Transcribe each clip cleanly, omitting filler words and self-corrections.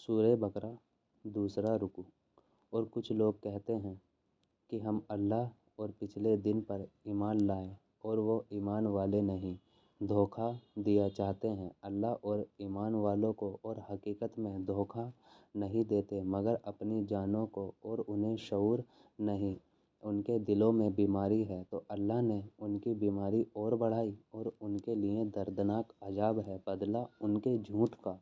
سورہ بقرہ دوسرا رکوع۔ اور کچھ لوگ کہتے ہیں کہ ہم اللہ اور پچھلے دن پر ایمان لائے اور وہ ایمان والے نہیں، دھوکہ دیا چاہتے ہیں۔ اللہ اور ایمان والوں کو اور حقیقت میں دھوکہ نہیں دیتے مگر اپنی جانوں کو، اور انہیں شعور نہیں، ان کے دلوں میں بیماری ہے۔ تو اللہ نے ان کی بیماری اور بڑھائی اور ان کے لیے دردناک عذاب ہے بدلہ ان کے جھوٹ کا۔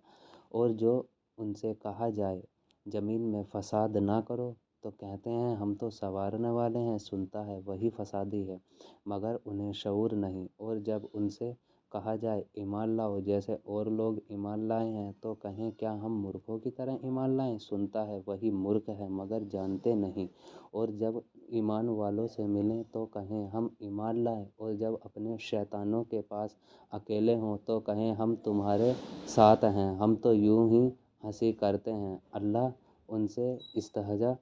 اور جو ان سے کہا جائے زمین میں فساد نہ کرو تو کہتے ہیں ہم تو سنوارنے والے ہیں، سنتا ہے وہی فسادی ہے مگر انہیں شعور نہیں۔ اور جب ان سے کہا جائے ایمان لاؤ جیسے اور لوگ ایمان لائے ہیں تو کہیں کیا ہم مورخوں کی طرح ایمان لائیں، سنتا ہے وہی مورخ ہے مگر جانتے نہیں۔ اور جب ایمان والوں سے ملیں تو کہیں ہم ایمان لائے، اور جب اپنے شیطانوں کے پاس اکیلے ہوں تو کہیں ہم تمہارے ساتھ ہیں، ہم تو یوں ہی ہنسی کرتے ہیں۔ اللہ ان سے استہزاء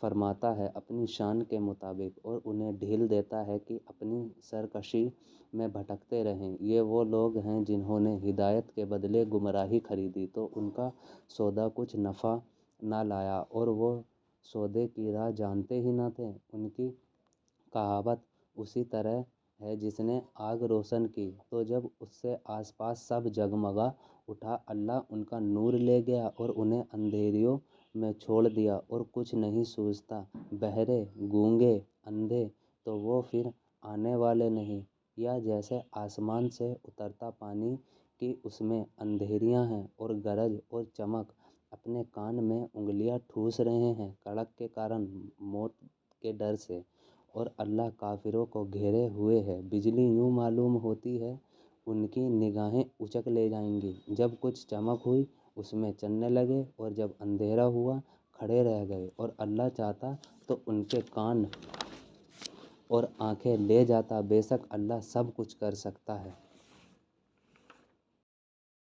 فرماتا ہے اپنی شان کے مطابق اور انہیں ڈھیل دیتا ہے کہ اپنی سرکشی میں بھٹکتے رہیں۔ یہ وہ لوگ ہیں جنہوں نے ہدایت کے بدلے گمراہی خریدی تو ان کا سودا کچھ نفع نہ لایا اور وہ سودے کی راہ جانتے ہی نہ تھے۔ ان کی کہاوت اسی طرح ہے جس نے آگ روشن کی تو جب اس سے آس پاس سب جگمگا اٹھا۔ اللہ ان کا نور لے گیا اور انہیں اندھیریوں میں چھوڑ دیا اور کچھ نہیں سوجھتا۔ بہرے، گونگے، اندھے تو وہ پھر آنے والے نہیں، یا جیسے آسمان سے اترتا پانی کہ اس میں اندھیریاں ہیں، اور گرج اور چمک اپنے کان میں انگلیاں ٹھوس رہے ہیں کڑک کے کارن، موت کے ڈر سے۔ اور اللہ کافروں کو گھیرے ہوئے ہے۔ بجلی یوں معلوم ہوتی ہے ان کی نگاہیں اچک لے جائیں گی۔ جب کچھ چمک ہوئی اس میں چلنے لگے، اور جب اندھیرا ہوا کھڑے رہ گئے۔ اور اللہ چاہتا تو ان کے کان اور آنکھیں لے جاتا، بے شک اللہ سب کچھ کر سکتا ہے۔